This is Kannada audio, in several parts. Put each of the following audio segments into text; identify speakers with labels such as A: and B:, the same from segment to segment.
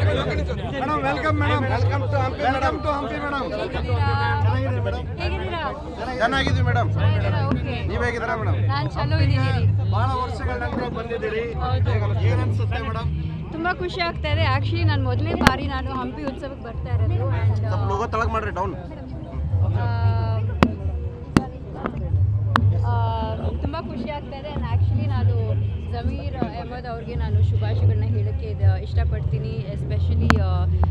A: Madam welcome to Hampi madam ಚೆನ್ನಾಗಿದ್ದೀವಿ ಮೇಡಮ್. ನೀವ್ ಹೇಗಿದ್ದೀರಾ ಮೇಡಮ್?
B: ನಾನು ಚಲೋ ಇದ್ದೀನಿ.
A: ಬಹಳ ವರ್ಷಗಳ ನಂತರ ಬಂದಿದ್ದೀರಿ, ಏನ್ ಅನ್ಸುತ್ತೆ ಮೇಡಮ್?
B: ತುಂಬಾ ಖುಷಿ ಆಗ್ತಾ ಇದೆ. ಆಕ್ಚುಲಿ ನಾನು ಮೊದಲನೇ ಬಾರಿ ನಾನು ಹಂಪಿ ಉತ್ಸವಕ್ಕೆ ಬರ್ತಾ ಇರೋದು.
A: ಲೋಗೋ ತಳಗ್ ಮಾಡ್ರಿ ಡೌನ್.
B: ತುಂಬ ಖುಷಿ ಆಗ್ತಾ ಇದೆ. ಆ್ಯಕ್ಚುಲಿ ನಾನು ಜಮೀರ್ ಅಹಮದ್ ಅವ್ರಿಗೆ ನಾನು ಶುಭಾಶಯಗಳನ್ನ ಹೇಳೋಕ್ಕೆ ಇಷ್ಟಪಡ್ತೀನಿ. ಎಸ್ಪೆಷಲಿ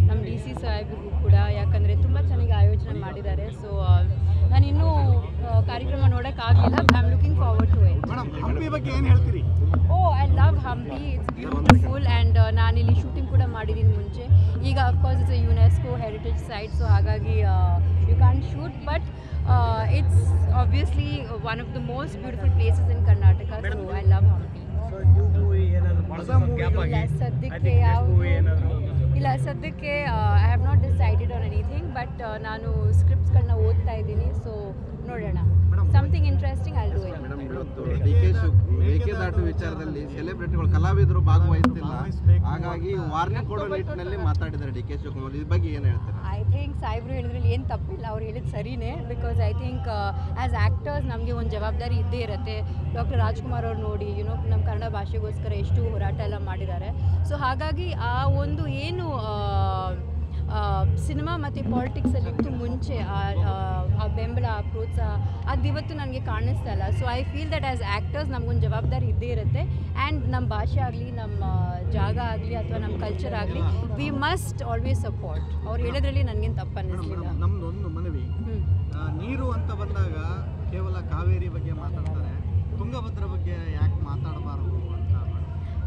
B: ನಮ್ಮ ಡಿ ಸಿ ಸಾಹೇಬ್ರಿಗೂ ಕೂಡ, ಯಾಕಂದರೆ ತುಂಬ ಚೆನ್ನಾಗಿ ಆಯೋಜನೆ ಮಾಡಿದ್ದಾರೆ. ಸೊ ನಾನಿನ್ನೂ ಕಾರ್ಯಕ್ರಮ ನೋಡೋಕ್ಕಾಗಲಿಲ್ಲ. I am looking forward to it.
A: Madam Hampi ಬಗ್ಗೆ ಏನು ಹೇಳ್ತೀರಿ?
B: I love Hampi, it's beautiful. And ನಾನಿಲ್ಲಿ ಶೂಟಿಂಗ್ ಕೂಡ ಮಾಡಿದ್ದೀನಿ ಮುಂಚೆ. ಈಗ of course it's a UNESCO heritage site, so ಹಾಗಾಗಿ you can shoot, but it's obviously one of the most beautiful places in Karnataka, so I love Hampi.
A: So new movie ಏನಾದರೂ
B: ಇಲ್ಲ ಸದ್ಯಕ್ಕೆ I have not decided on anything, but ನಾನು ಸ್ಕ್ರಿಪ್ಟ್ಸ್ಗಳನ್ನ ಓದ್ತಾ ಇದ್ದೀನಿ. ಸೊ ನೋಡೋಣ, something interesting I will do it.
C: Madam, ಇವತ್ತು ಮೇಕೆದಾಟು ವಿಚಾರದಲ್ಲಿ ಸೆಲೆಬ್ರಿಟಿಗಳು ಕಲಾವಿದರು ಭಾಗವಹಿಸ್ತಿಲ್ಲ, ಹಾಗಾಗಿ ವಾರ್ನಿಂಗ್ ಕೊಡೋ ನಿಟ್ಟಿನಲ್ಲಿ ಮಾತಾಡಿದ್ದಾರೆ ಡಿ ಕೆ ಶಿವಕುಮಾರ್. ಇದ್ರ ಬಗ್ಗೆ ಏನು ಹೇಳ್ತಾರೆ?
B: ಐ ಥಿಂಕ್ ಸಾಹೇಬ್ರು ಹೇಳಿದ್ರಲ್ಲಿ ಏನು ತಪ್ಪಿಲ್ಲ, ಅವ್ರು ಹೇಳಿದ್ದು ಸರಿನೇ. Because I think as actors ನಮಗೆ ಒಂದು ಜವಾಬ್ದಾರಿ ಇದ್ದೇ ಇರುತ್ತೆ. ಡಾಕ್ಟರ್ ರಾಜ್ಕುಮಾರ್ ಅವ್ರು ನೋಡಿ, ನಮ್ಮ ಕನ್ನಡ ಭಾಷೆಗೋಸ್ಕರ ಎಷ್ಟು ಹೋರಾಟ ಎಲ್ಲ ಮಾಡಿದ್ದಾರೆ. ಸೊ ಹಾಗಾಗಿ ಆ ಒಂದು ಏನು ಸಿನಿಮಾ ಮತ್ತು ಪಾಲಿಟಿಕ್ಸಲ್ಲಿತ್ತು ಮುಂಚೆ ಆ ಬೆಂಬಲ, ಆ ಪ್ರೋತ್ಸಾಹ, ಅದು ಇವತ್ತು ನನಗೆ ಕಾಣಿಸ್ತಾ ಇಲ್ಲ. So I feel that as actors ನಮಗೊಂದು ಜವಾಬ್ದಾರಿ ಇದ್ದೇ ಇರುತ್ತೆ. ಆ್ಯಂಡ್ ನಮ್ಮ ಭಾಷೆ ಆಗಲಿ, ನಮ್ಮ ಜಾಗ ಆಗಲಿ, ಅಥವಾ ನಮ್ಮ ಕಲ್ಚರ್ ಆಗಲಿ, ವಿ ಮಸ್ಟ್ ಆಲ್ವೇಸ್ ಸಪೋರ್ಟ್. ಅವ್ರು ಹೇಳೋದ್ರಲ್ಲಿ ನನಗೇನು ತಪ್ಪು ಅನ್ನಿಸ್ಲಿಲ್ಲ.
A: ನಮ್ಮದೊಂದು ಮನವಿ, ನೀರು ಅಂತ ಬಂದಾಗ ಕೇವಲ ಕಾವೇರಿ ಬಗ್ಗೆ ಮಾತಾಡ್ತಾರೆ, ತುಂಗಭದ್ರಾ ಬಗ್ಗೆ ಯಾಕೆ ಮಾತಾಡಬಾರದು ಅಂತ.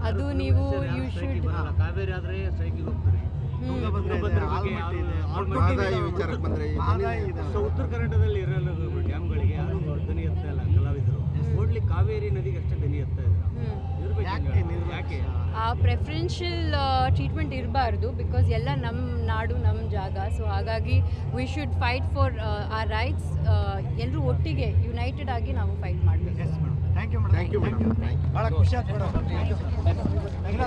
B: ಅದು ನೀವು ಯು ಶುಡ್
A: ಕಾವೇರಿ ಆದರೆ ಸೈಕಿಲ್ ಹೋಗ್ತಾರೆ,
C: ವಿಚಾರಕ್ಕೆ ಬಂದರೆ
A: ಉತ್ತರ ಕನ್ನಡದಲ್ಲಿ ಇರಲ್ಲ ಡ್ಯಾಮ್ಗಳಿಗೆ ಯಾರು ಧ್ವನಿ ಎತ್ತಾ ಇಲ್ಲ ಕಲಾವಿದರು. ಓಡ್ಲಿ ಕಾವೇರಿ ನದಿಗೆ ಅಷ್ಟೇ ಧ್ವನಿ ಎತ್ತಾ ಇದ್ದಾರೆ. ಯಾಕೆ
B: ಆ ಪ್ರೆಫರೆನ್ಷಿಯಲ್ ಟ್ರೀಟ್ಮೆಂಟ್ ಇರಬಾರ್ದು? ಬಿಕಾಸ್ ಎಲ್ಲ ನಮ್ಮ ನಾಡು, ನಮ್ಮ ಜಾಗ. ಸೊ ಹಾಗಾಗಿ we should fight for our rights. ಎಲ್ಲರೂ ಒಟ್ಟಿಗೆ ಯುನೈಟೆಡ್ ಆಗಿ ನಾವು ಫೈಟ್ ಮಾಡಬೇಕು.
A: Thank you madam. ಭಾಳ ಖುಷಿ ಆಯ್ತು ಮೇಡಮ್.